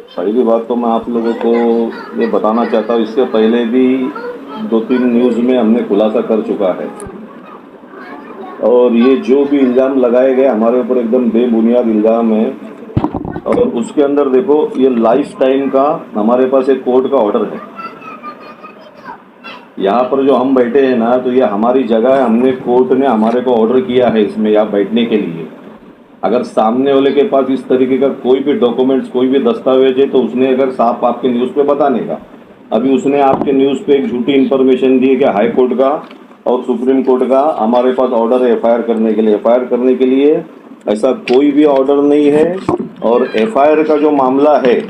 पहली बात तो मैं आप लोगों को ये बताना चाहता हूँ, इससे पहले भी 2-3 न्यूज़ में हमने खुलासा कर चुका है। और ये जो भी इल्ज़ाम लगाए गए हमारे ऊपर एकदम बेबुनियाद इल्ज़ाम है। और उसके अंदर देखो, ये लाइफ टाइम का हमारे पास एक कोर्ट का ऑर्डर है। यहाँ पर जो हम बैठे हैं ना, तो ये हमारी जगह है। हमने कोर्ट ने हमारे को ऑर्डर किया है इसमें यहाँ बैठने के लिए। अगर सामने वाले के पास इस तरीके का कोई भी डॉक्यूमेंट्स, कोई भी दस्तावेज है, तो उसने अगर साफ आपके न्यूज़ पे बताने का। अभी उसने आपके न्यूज़ पे एक झूठी इन्फॉर्मेशन दी है कि हाई कोर्ट का और सुप्रीम कोर्ट का हमारे पास ऑर्डर है एफआईआर करने के लिए। एफआईआर करने के लिए ऐसा कोई भी ऑर्डर नहीं है। और एफआईआर का जो मामला है,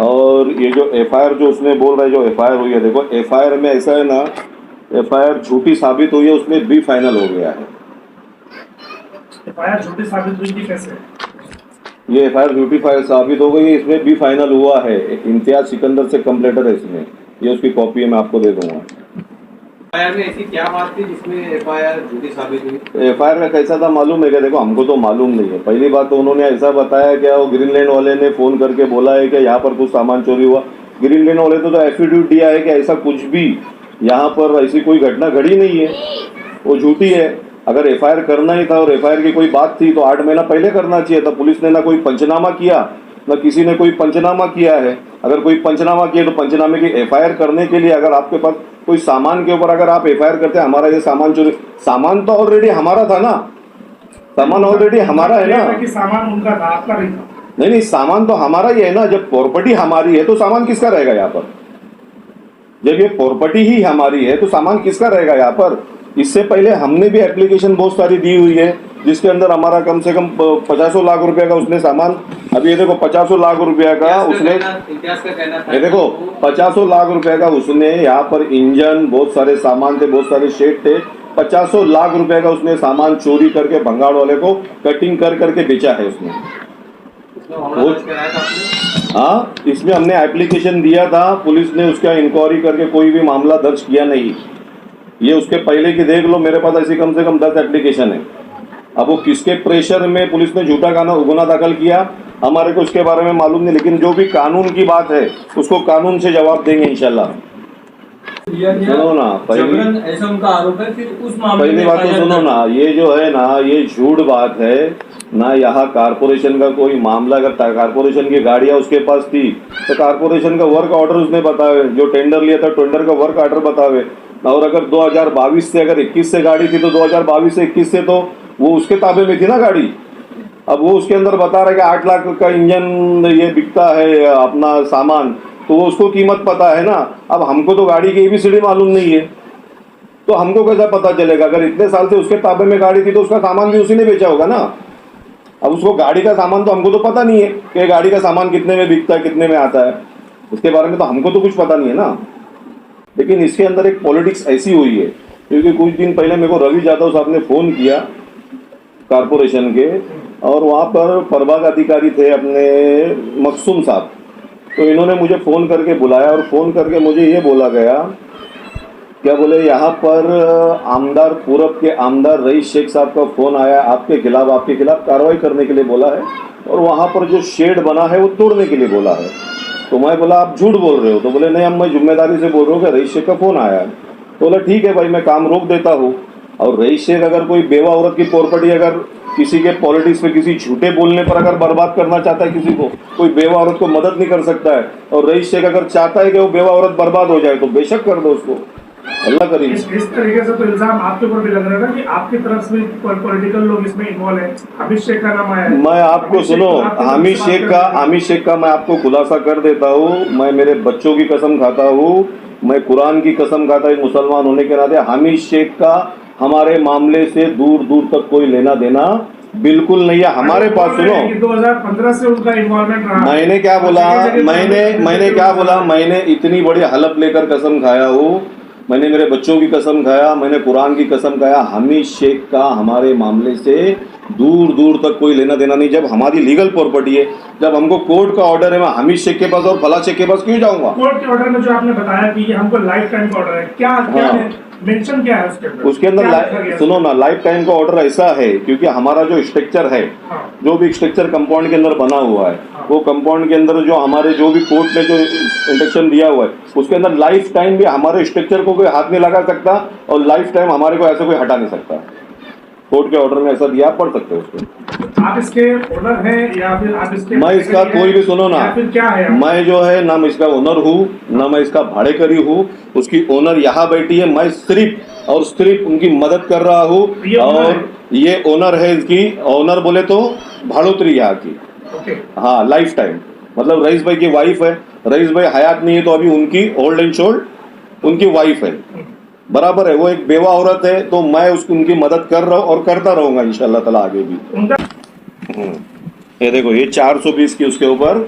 और ये जो एफआईआर जो उसने बोल रहा है, जो एफआईआर हुई है, देखो एफआईआर में ऐसा है ना, एफआईआर झूठी साबित हुई है, उसमें बी फाइनल हो गया है। एफआईआर झूठी साबित हुई थी कैसे? ये एफआईआर झूठी साबित हो गई है, इसमें भी फाइनल हुआ है। इम्तियाज सिकंदर से कंप्लेंटर है इसमें। ये उसकी कॉपी है, मैं आपको दे दूंगा। एफआईआर में ऐसी क्या बात थी जिसमें एफआईआर झूठी साबित हुई? एफआईआर का कैसा था मालूम है क्या? देखो, हमको तो मालूम नहीं है। पहली बात तो उन्होंने ऐसा बताया क्या, वो ग्रीनलैंड वाले ने फ़ोन करके बोला है कि यहाँ पर कुछ सामान चोरी हुआ। ग्रीनलैंड वाले तो एफिडेविट दिया है कि ऐसा कुछ भी यहाँ पर ऐसी कोई घटना घड़ी नहीं है, वो झूठी है। अगर एफआईआर करना ही था और एफआईआर की कोई बात थी तो 8 महीना पहले करना चाहिए था। पुलिस ने ना कोई पंचनामा किया, ना किसी ने कोई पंचनामा किया है। अगर कोई पंचनामा किया तो पंचनामे की एफआईआर करने के लिए अगर आपके पास कोई सामान के ऊपर अगर आप एफआईआर करते हैं, हमारा ये सामान चोरी, सामान तो ऑलरेडी हमारा था ना, सामान ऑलरेडी हमारा है ना। कि सामान उनका था, आपका नहीं था। नहीं, सामान तो हमारा ही है ना। जब प्रॉपर्टी हमारी है तो सामान किसका रहेगा यहाँ पर? जब ये प्रॉपर्टी ही हमारी है तो सामान किसका रहेगा यहाँ पर? इससे पहले हमने भी एप्लीकेशन बहुत सारी दी हुई है, जिसके अंदर हमारा कम से कम 50 लाख रुपया का उसने सामान। अभी ये देखो 50 लाख रुपया का उसने, ये देखो 50 लाख रुपया का उसने यहाँ पर इंजन, बहुत सारे सामान थे, बहुत सारे शेड थे। 50 लाख रुपया का उसने सामान चोरी करके भंगाड़ वाले को कटिंग कर करके बेचा है उसने। हाँ, इसमें हमने एप्लीकेशन दिया था, पुलिस ने उसका इंक्वायरी करके कोई भी मामला दर्ज किया नहीं। ये उसके पहले की देख लो, मेरे पास ऐसी कम से कम 10 एप्लीकेशन है। अब वो किसके प्रेशर में पुलिस ने झूठा गुना दाखिल किया, हमारे को उसके बारे में मालूम नहीं। लेकिन जो भी कानून की बात है उसको कानून से जवाब देंगे इंशाल्लाह। सुनो ना, ऐसा उनका आरोप है, फिर उस मामले पहली बात तो सुनो ना, ये जो है ना, ये झूठ बात है ना। यहाँ कारपोरेशन का कोई मामला, अगर कारपोरेशन की गाड़ियाँ उसके पास थी तो कारपोरेशन का वर्क ऑर्डर उसने बतावे, जो टेंडर लिया था टेंडर का वर्क ऑर्डर बतावे। और अगर 2022 से, अगर 21 से गाड़ी थी तो 2022 से 21 से तो वो उसके ताबे में थी ना गाड़ी। अब वो उसके अंदर बता रहा है कि 8 लाख का इंजन ये बिकता है अपना सामान, तो वो उसको कीमत पता है ना। अब हमको तो गाड़ी की ABCD मालूम नहीं है, तो हमको कैसा पता चलेगा? अगर इतने साल से उसके ताबे में गाड़ी थी तो उसका सामान भी उसी ने बेचा होगा ना। अब उसको गाड़ी का सामान तो हमको तो पता नहीं है कि गाड़ी का सामान कितने में बिकता है, कितने में आता है, उसके बारे में तो हमको तो कुछ पता नहीं है ना। लेकिन इसके अंदर एक पॉलिटिक्स ऐसी हुई है, क्योंकि कुछ दिन पहले मेरे को रवि यादव साहब ने फ़ोन किया कारपोरेशन के, और वहाँ पर प्रभाग अधिकारी थे अपने मकसूम साहब। तो इन्होंने मुझे फ़ोन करके बुलाया और फ़ोन करके मुझे ये बोला गया, क्या बोले, यहाँ पर आमदार पूरब के आमदार रईस शेख साहब का फ़ोन आया, आपके खिलाफ कार्रवाई करने के लिए बोला है, और वहाँ पर जो शेड बना है वो तोड़ने के लिए बोला है। तो मैं बोला आप झूठ बोल रहे हो? तो बोले नहीं, अब मैं जिम्मेदारी से बोल रहा हूँ कि रईस शेख का फ़ोन आया है। तो बोला ठीक है भाई, मैं काम रोक देता हूँ। और रईस शेख अगर कोई बेवा औरत की प्रॉपर्टी अगर किसी के पॉलिटिक्स में किसी झूठे बोलने पर अगर बर्बाद करना चाहता है किसी को, कोई बेवा औरत को मदद नहीं कर सकता है। और रईस शेख अगर चाहता है कि वो बेवा औरत बर्बाद हो जाए तो बेशक कर दो उसको, अल्लाह करीम। इस तरीके से तो इल्जाम आपके ऊपर भी लग रहा है ना कि आपकी तरफ से पॉलिटिकल लोग इसमें इन्वॉल्व है। हामिद शेख का नाम आया है। मैं आपको सुनो, हामिद शेख का मैं आपको खुलासा कर देता हूँ। मैं मेरे बच्चों की कसम खाता हूँ, मैं कुरान की कसम खाता हूँ, मुसलमान होने के नाते हामिद शेख का हमारे मामले से दूर दूर तक कोई लेना देना बिल्कुल नहीं है हमारे पास। सुनो, 2015 से उनका इन्वॉल्वमेंट रहा। मैंने क्या बोला, मैंने इतनी बड़ी हलफ लेकर कसम खाया हूँ, मैंने मेरे बच्चों की कसम खाया, मैंने कुरान की कसम खाया, हामिद शेख का हमारे मामले से दूर दूर तक कोई लेना देना नहीं। जब हमारी लीगल प्रॉपर्टी है, जब हमको कोर्ट का ऑर्डर है, मैं हामिद शेख के पास और फला शेख के पास क्यों जाऊंगा? कोर्ट के ऑर्डर में जो आपने बताया कि ये हमको लाइफ टाइम का ऑर्डर है, क्या क्या हाँ। मेंशन क्या है उसके अंदर? उसके अंदर क्या लिखा गया है? सुनो ना, लाइफ टाइम का ऑर्डर ऐसा है क्योंकि हमारा जो स्ट्रक्चर है, हाँ। जो भी स्ट्रक्चर कंपाउंड के अंदर बना हुआ है, हाँ। वो कंपाउंड के अंदर जो हमारे जो भी कोर्ट ने जो इंस्ट्रक्शन दिया हुआ है, उसके अंदर लाइफ टाइम भी हमारे स्ट्रक्चर को कोई हाथ नहीं लगा सकता और लाइफ टाइम हमारे को ऐसे कोई हटा नहीं सकता। कोर्ट के ऑर्डर में ऐसा दिया, आप पढ़ सकते हो उसको। आप इसके ओनर हैं या फिर आप इसके मैं इसका कोई भी, सुनो ना, या फिर क्या है आप? मैं जो है ना मैं इसका ओनर हूँ ना मैं इसका भाड़ेकरी हूँ। उसकी ओनर यहाँ बैठी है, मैं सिर्फ और सिर्फ उनकी मदद कर रहा हूँ। ये ओनर और ये ओनर है इसकी, ओनर बोले तो भाड़ोतरी यहाँ की। ओके। हाँ, लाइफ टाइम मतलब रईस भाई की वाइफ है, रईस भाई हयात नहीं है तो अभी उनकी ओल्ड एंड शोल्ड उनकी वाइफ है, बराबर है। वो एक बेवा औरत है तो मैं उसकी उनकी मदद कर रहा हूँ और करता रहूंगा इंशाल्लाह ताला आगे भी। उनका ये देखो, ये 420 की उसके ऊपर,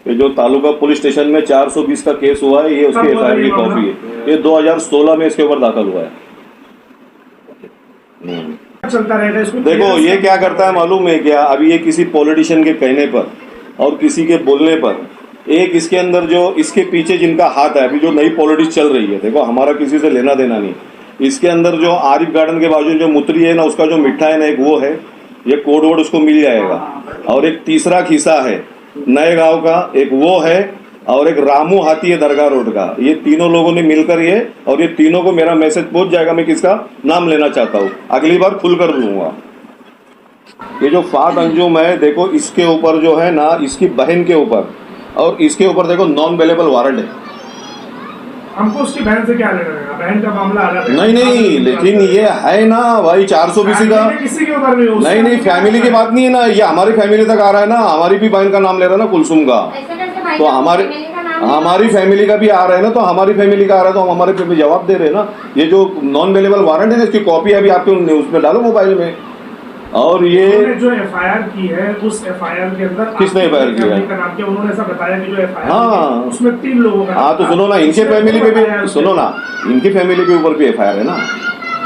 ये जो तालुका पुलिस स्टेशन में 420 का केस हुआ है, ये उसके कब हुआ एफआईआर की ये मामला? कॉपी है। ये 2016 में इसके ऊपर दाखिल हुआ है। चलता रहेगा इसको? देखो ये क्या करता है मालूम है क्या, अभी ये किसी पॉलिटिशियन के कहने पर और किसी के बोलने पर, एक इसके अंदर जो इसके पीछे जिनका हाथ है, अभी जो नई पॉलिटिक्स चल रही है, देखो हमारा किसी से लेना देना नहीं, इसके अंदर जो आरिफ गार्डन के बाजू जो मुतरी है ना, उसका जो मिठा है ना, एक वो है, ये कोड वर्ड उसको मिल जाएगा। और एक तीसरा खिस्सा है नए गांव का, एक वो है, और एक रामू हाथी है दरगाह रोड का। ये तीनों लोगों ने मिलकर ये, और ये तीनों को मेरा मैसेज पहुंच जाएगा, मैं किसका नाम लेना चाहता हूँ, अगली बार खुलकर लूंगा। ये जो फाद अंजुम है, देखो इसके ऊपर जो है ना, इसकी बहन के ऊपर और इसके ऊपर देखो नॉन अवेलेबल वारंट है। हमको उसकी बहन से क्या लेना देना? बहन का मामला अलग है। नहीं, लेकिन ये है ना भाई 420 का, किसी के ऊपर भी हो, नहीं नहीं, फैमिली की बात नहीं है ना, ये हमारी फैमिली तक आ रहा है ना, हमारी भी बहन का नाम ले रहा है ना, कुलसुम का, तो हमारी फैमिली का भी आ रहा है ना, तो हमारी फैमिली का आ रहा है तो हम हमारे पे भी जवाब दे रहे हैं ना। ये जो नॉन अवेलेबल वारंट है ना, इसकी कॉपी अभी आपके न्यूज में डालो मोबाइल में। और ये उन्होंने जो एफआईआर की है, उस एफआईआर के अंदर किसने FIR किया है? का नाम क्या? उन्होंने ऐसा बताया कि जो एफआईआर हाँ। उसमें 3 लोगों का। हाँ तो सुनो ना, इनके फैमिली पे भी सुनो ना, इनकी फैमिली के ऊपर भी एफआईआर है ना,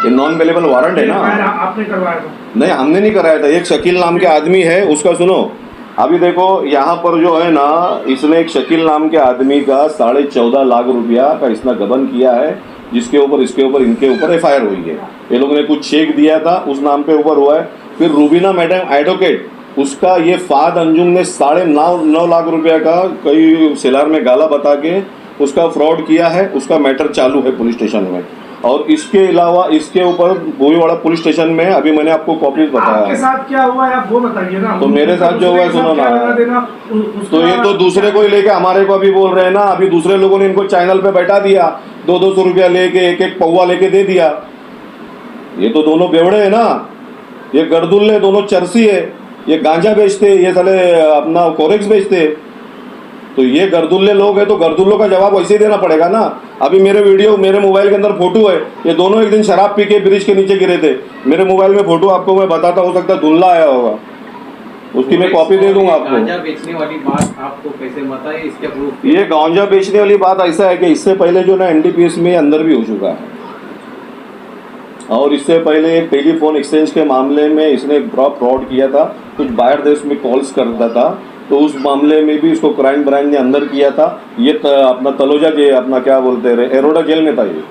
ये नॉन अवेलेबल वारंट है ना। FIR आपने करवाया था? नहीं, हमने नहीं कराया था। एक शकील नाम के आदमी है, उसका सुनो, अभी देखो यहाँ पर जो है ना, इसने एक शकील नाम के आदमी का 14.5 लाख रुपया का इसने गबन किया है, जिसके ऊपर इसके ऊपर इनके ऊपर एफआईआर हुई है। ये लोगों ने कुछ चेक दिया था, उस नाम पे ऊपर हुआ है। फिर रूबीना मैडम एडवोकेट, उसका ये फाद अंजुम ने 9.5 लाख रुपया का कई सेलार में गाला बता के उसका फ्रॉड किया है। उसका मैटर चालू है पुलिस स्टेशन में। और इसके अलावा इसके ऊपर बोईवाड़ा पुलिस स्टेशन में अभी मैंने आपको कॉपीज बताया आपके है। साथ क्या हुआ है आप वो बताइए ना। तो मेरे साथ जो हुआ है सुनो ना, तो ये तो दूसरे को ही लेके हमारे को अभी बोल रहे हैं ना। अभी दूसरे लोगों ने इनको चैनल पे बैठा दिया, 200 रुपया लेके एक पौवा लेके दे दिया। ये तो दोनों बेवड़े है ना, ये गर्दुल्ले दोनों चरसी है। ये गांजा बेचते, ये साले अपना कोरेक्स बेचते। तो ये गर्दुल्ले लोग हैं तो गर्दुल्लों का जवाब वैसे ही देना पड़ेगा ना। अभी मेरे वीडियो, मेरे मोबाइल के अंदर फोटो है, ये दोनों एक दिन शराब पी के ब्रिज के नीचे गिरे थे। मेरे मोबाइल में फोटो आपको मैं बताता, हो सकता है धुंधला आया होगा, उसकी मैं कॉपी दे दूंगा आपको। गांजा बेचने वाली बात आपको कैसे बताइए, इसके प्रूफ? ये गांजा बेचने वाली बात ऐसा है कि इससे पहले जो ना एनडीपीएस में अंदर भी हो चुका है, और इससे पहले एक टेलीफोन एक्सचेंज के मामले में इसने फ्रॉड किया था, कुछ बाहर देश में कॉल्स करता था, तो उस मामले में भी इसको क्राइम ब्रांच ने अंदर किया था। ये अपना तलोजा के अपना क्या बोलते रहे, एरोडा जेल में था ये,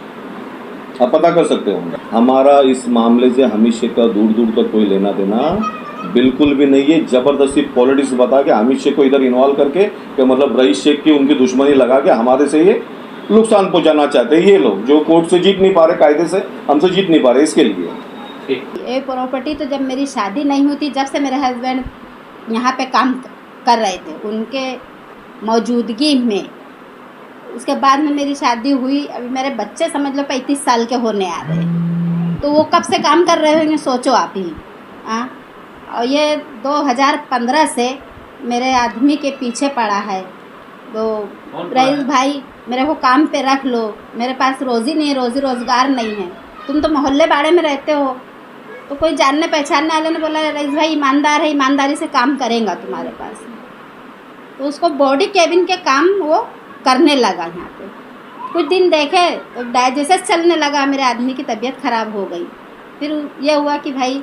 आप पता कर सकते हो। हमारा इस मामले से हमीद शेख का दूर दूर तक कोई लेना देना बिल्कुल भी नहीं है। जबरदस्ती पॉलिटिक्स बता के हमीद शेख को इधर इन्वॉल्व करके कि मतलब रईस शेख की उनकी दुश्मनी लगा के हमारे से ये नुकसान पहुंचाना चाहते हैं। ये लोग जो कोर्ट से जीत नहीं पा रहे, कायदे से हमसे जीत नहीं पा रहे, इसके लिए। ये प्रॉपर्टी तो जब मेरी शादी नहीं हुई थी, जब से मेरे हस्बैंड यहाँ पे काम कर रहे थे उनके मौजूदगी में, उसके बाद में मेरी शादी हुई। अभी मेरे बच्चे समझ लो 35 साल के होने आ रहे, तो वो कब से काम कर रहे होंगे सोचो आप ही। हाँ, और ये 2015 से मेरे आदमी के पीछे पड़ा है। तो रईस भाई मेरे को काम पे रख लो, मेरे पास रोज़ी नहीं है, रोज़ी रोज़गार नहीं है, तुम तो मोहल्ले बाड़े में रहते हो। तो कोई जानने पहचानने वाले ने बोला रईस भाई ईमानदार है, ईमानदारी से काम करेगा तुम्हारे पास। तो उसको बॉडी केबिन के काम वो करने लगा यहाँ पे। कुछ दिन देखे तो डायजेस्ट चलने लगा, मेरे आदमी की तबीयत ख़राब हो गई। फिर यह हुआ कि भाई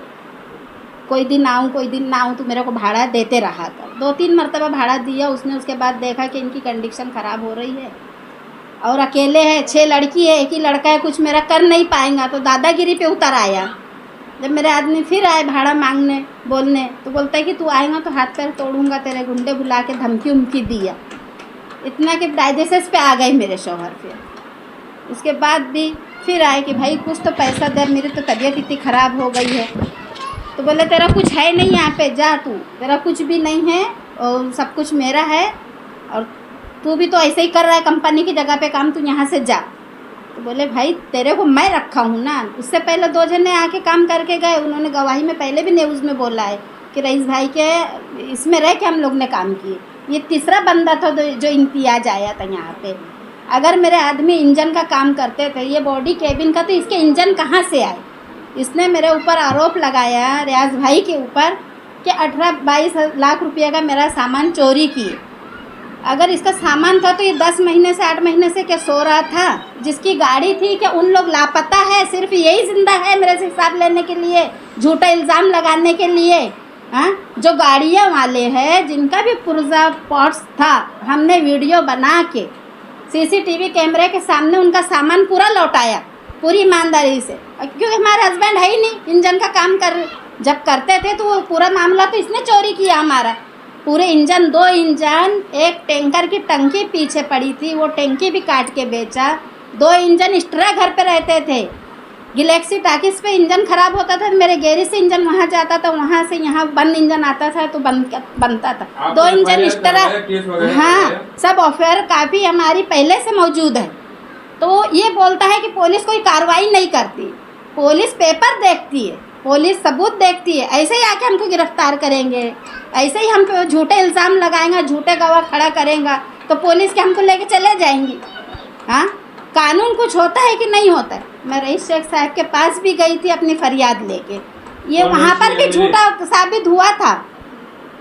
कोई दिन आऊँ कोई दिन ना आऊँ, तो मेरे को भाड़ा देते रहा कर। 2-3 मरतबा भाड़ा दिया उसने। उसके बाद देखा कि इनकी कंडीशन ख़राब हो रही है और अकेले है, 6 लड़की है, एक ही लड़का है, कुछ मेरा कर नहीं पाएगा, तो दादागिरी पे उतर आया। जब मेरे आदमी फिर आए भाड़ा मांगने बोलने, तो बोलता है कि तू आएगा तो हाथ पैर तोड़ूंगा, तेरे गुंडे बुला के धमकी उमकी दिया। इतना कि डायलिसिस पे आ गए मेरे शौहर। फिर उसके बाद भी फिर आए कि भाई कुछ तो पैसा दे, मेरी तो तबीयत इतनी ख़राब हो गई है। तो बोले तेरा कुछ है नहीं यहाँ पे, जा तू, तेरा कुछ भी नहीं है और सब कुछ मेरा है, और तू भी तो ऐसे ही कर रहा है कंपनी की जगह पे काम, तू यहाँ से जा। तो बोले भाई तेरे को मैं रखा हूँ ना। उससे पहले 2 जने आके काम करके गए, उन्होंने गवाही में पहले भी न्यूज़ में बोला है कि रईस भाई के इसमें रह के हम लोग ने काम किए। ये तीसरा बंदा था जो इम्तियाज आया था यहाँ पे। अगर मेरे आदमी इंजन का काम करते थे, ये बॉडी केबिन का, तो इसके इंजन कहाँ से आए? इसने मेरे ऊपर आरोप लगाया रियाज भाई के ऊपर कि 18-22 लाख रुपये का मेरा सामान चोरी किए। अगर इसका सामान था तो ये 10 महीने से 8 महीने से क्या सो रहा था? जिसकी गाड़ी थी क्या उन लोग लापता है? सिर्फ यही जिंदा है मेरे से हिसाब लेने के लिए, झूठा इल्ज़ाम लगाने के लिए। हाँ, जो गाड़ियाँ वाले हैं जिनका भी पुर्जा पॉट्स था, हमने वीडियो बना के CCTV कैमरे के सामने उनका सामान पूरा लौटाया पूरी ईमानदारी से, क्योंकि हमारे हस्बैंड है ही नहीं इंजन का काम जब करते थे तो वो पूरा मामला तो इसने चोरी किया हमारा। पूरे इंजन, 2 इंजन, एक टैंकर की टंकी पीछे पड़ी थी, वो टंकी भी काट के बेचा। 2 इंजन एक्स्ट्रा घर पे रहते थे। गैलेक्सी टाकिस पे इंजन ख़राब होता था, मेरे गैरेज से इंजन वहाँ जाता था, वहाँ से यहाँ बंद इंजन आता था तो बनता था। 2 इंजन एक्स्ट्रा, हाँ, सब ऑफर काफ़ी हमारी पहले से मौजूद है। तो ये बोलता है कि पुलिस कोई कार्रवाई नहीं करती, पुलिस पेपर देखती है, पुलिस सबूत देखती है, ऐसे ही आके हमको गिरफ्तार करेंगे, ऐसे ही हम पे झूठे इल्ज़ाम लगाएंगे, झूठे गवाह खड़ा करेंगे तो पुलिस के हमको लेके चले जाएंगी। हाँ, कानून कुछ होता है कि नहीं होता है? मैं रईस शेख साहब के पास भी गई थी अपनी फरियाद लेके, ये वहाँ पर भी झूठा साबित हुआ था।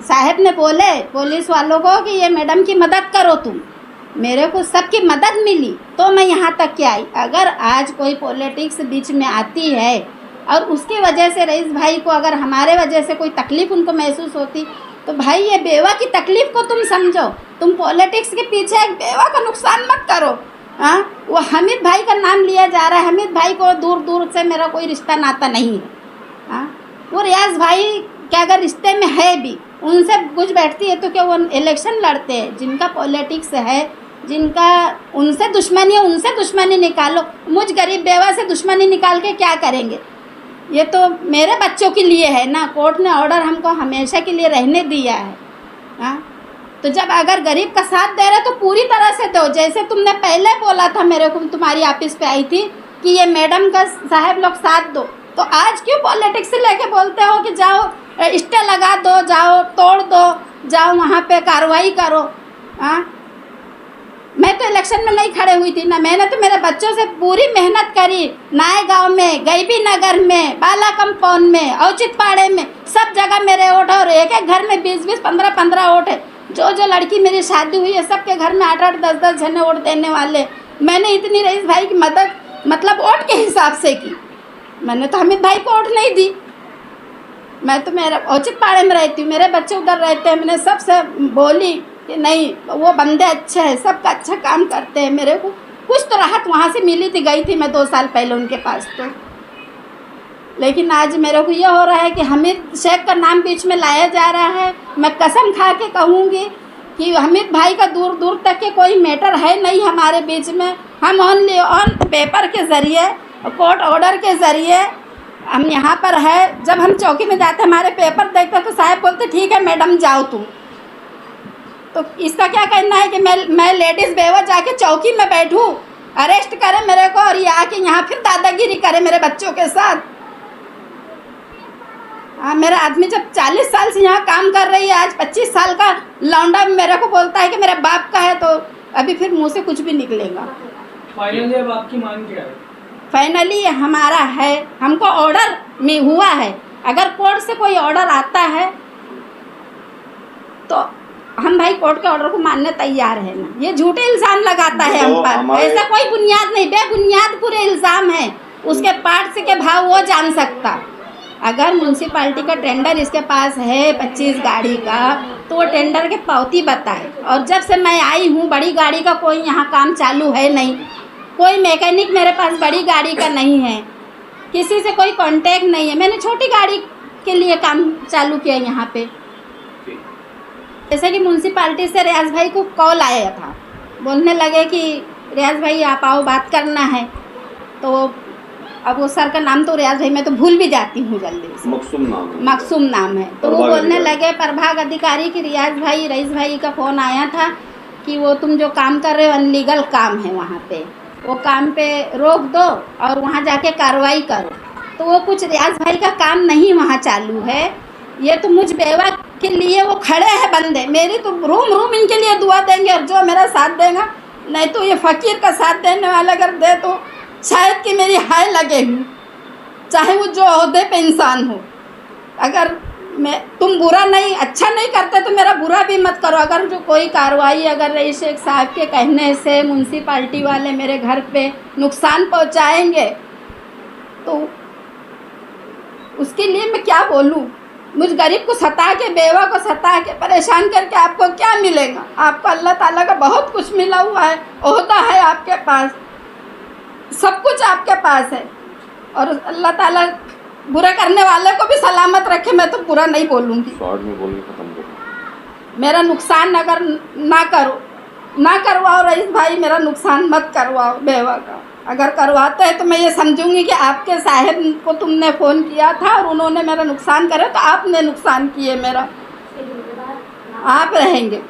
साहब ने बोले पुलिस वालों को कि ये मैडम की मदद करो तुम, मेरे को सबकी मदद मिली तो मैं यहाँ तक के आई। अगर आज कोई पॉलिटिक्स बीच में आती है और उसकी वजह से रईस भाई को, अगर हमारे वजह से कोई तकलीफ़ उनको महसूस होती, तो भाई ये बेवा की तकलीफ़ को तुम समझो। तुम पॉलिटिक्स के पीछे एक बेवा का नुकसान मत करो। हाँ, वो हमीद भाई का नाम लिया जा रहा है, हमीद भाई को दूर दूर से मेरा कोई रिश्ता नाता नहीं है। हाँ, वो रियाज भाई क्या अगर रिश्ते में है भी, उनसे कुछ बैठती है तो क्या वो इलेक्शन लड़ते हैं? जिनका पॉलिटिक्स है, जिनका उनसे दुश्मनी है, उनसे दुश्मनी निकालो। मुझ गरीब बेवा से दुश्मनी निकाल के क्या करेंगे? ये तो मेरे बच्चों के लिए है ना, कोर्ट ने ऑर्डर हमको हमेशा के लिए रहने दिया है। हाँ, तो जब अगर गरीब का साथ दे रहे तो पूरी तरह से दो। जैसे तुमने पहले बोला था मेरे को, तुम्हारी ऑफिस पे आई थी कि ये मैडम का साहब लोग साथ दो, तो आज क्यों पॉलिटिक्स से लेके बोलते हो कि जाओ स्टे लगा दो, जाओ तोड़ दो, जाओ वहाँ पे कार्रवाई करो? हाँ, मैं तो इलेक्शन में नहीं खड़े हुई थी ना, मैंने तो मेरे बच्चों से पूरी मेहनत करी। नाए गांव में, गईबी नगर में, बाला कंपाउंड में, औचित पाड़े में, सब जगह मेरे वोट, और एक एक घर में 20-20, 15-15 वोट है। जो लड़की मेरी शादी हुई है सबके घर में 8-8, 10-10 जने वोट देने वाले। मैंने इतनी रईस भाई की मदद मतलब वोट के हिसाब से की, मैंने तो हमीद भाई को वोट नहीं दी। मैं तो मेरा औचित पाड़े में रहती हूँ, मेरे बच्चे उधर रहते हैं। मैंने सबसे बोली कि नहीं, वो बंदे अच्छे हैं, सबका अच्छा काम करते हैं। मेरे को कुछ तो राहत वहाँ से मिली थी, गई थी मैं 2 साल पहले उनके पास तो। लेकिन आज मेरे को ये हो रहा है कि हमीद शेख का नाम बीच में लाया जा रहा है। मैं कसम खा के कहूँगी कि हमीद भाई का दूर दूर तक के कोई मैटर है नहीं हमारे बीच में। हम ओनली ऑन पेपर के ज़रिए, कोर्ट ऑर्डर के ज़रिए हम यहाँ पर है। जब हम चौकी में जाते हमारे पेपर देखते तो साहब बोलते ठीक है मैडम जाओ तुम। तो इसका क्या कहना है कि मैं लेडीज़ बेवा जाके चौकी में बैठूँ, अरेस्ट करे मेरे को और ये आके यहाँ फिर दादागिरी करे मेरे बच्चों के साथ? हाँ, मेरा आदमी जब 40 साल से यहाँ काम कर रही है, आज 25 साल का लौंडा मेरे को बोलता है कि मेरे बाप का है, तो अभी फिर मुँह से कुछ भी निकलेगा। फाइनली अब आपकी मांग क्या है? फाइनली हमारा है, हमको ऑर्डर में हुआ है, अगर कोर्ट से कोई ऑर्डर आता है तो हम भाई कोर्ट के ऑर्डर को मानने तैयार है ना। ये झूठे इल्ज़ाम लगाता है हम पर, ऐसा कोई बुनियाद नहीं, बेबुनियाद पूरे इल्ज़ाम है। उसके पार्ट से के भाव वो जान सकता। अगर म्यूनसिपाल्टी का टेंडर इसके पास है 25 गाड़ी का, तो वो टेंडर के पावती बताए। और जब से मैं आई हूँ बड़ी गाड़ी का कोई यहाँ काम चालू है नहीं, कोई मैकेनिक मेरे पास बड़ी गाड़ी का नहीं है, किसी से कोई कांटेक्ट नहीं है। मैंने छोटी गाड़ी के लिए काम चालू किया यहाँ पे। जैसे कि म्यूनसिपाल्टी से रियाज भाई को कॉल आया था, बोलने लगे कि रियाज भाई आप आओ, बात करना है। तो अब वो सर का नाम तो रियाज भाई मैं तो भूल भी जाती हूँ जल्दी से, मकसूम नाम है। तो वो बोलने लगे प्रभाग अधिकारी कि रियाज भाई रईस भाई का फ़ोन आया था कि वो तुम जो काम कर रहे हो अनलीगल काम है, वहाँ पे वो काम पे रोक दो और वहाँ जाके कार्रवाई करो। तो वो कुछ रियाज भाई का काम नहीं वहाँ चालू है, ये तो मुझ बेवा के लिए वो खड़े हैं बंदे। मेरी तो रूम इनके लिए दुआ देंगे और जो मेरा साथ देगा, नहीं तो ये फ़कीर का साथ देने वाला अगर दे तो शायद कि मेरी हाय लगे हूँ, चाहे वो जो ओहदे पे इंसान हो। अगर तुम बुरा नहीं अच्छा नहीं करते तो मेरा बुरा भी मत करो। अगर जो कोई कार्रवाई अगर रईस शेख साहब के कहने से म्यूनसिपाल्टी वाले मेरे घर पे नुकसान पहुंचाएंगे तो उसके लिए मैं क्या बोलूं। मुझ गरीब को सता के, बेवा को सता के, परेशान करके आपको क्या मिलेगा? आपको अल्लाह ताला का बहुत कुछ मिला हुआ है, ओहदा है आपके पास, सब कुछ आपके पास है। और अल्लाह ताला बुरा करने वाले को भी सलामत रखे। मैं तो बुरा नहीं बोलूँगी। मेरा नुकसान अगर ना करवाओ रईस भाई, मेरा नुकसान मत करवाओ बेवा का। अगर करवाते हैं तो मैं ये समझूंगी कि आपके साहब को तुमने फ़ोन किया था और उन्होंने मेरा नुकसान करे, तो आपने नुकसान किए मेरा, आप रहेंगे।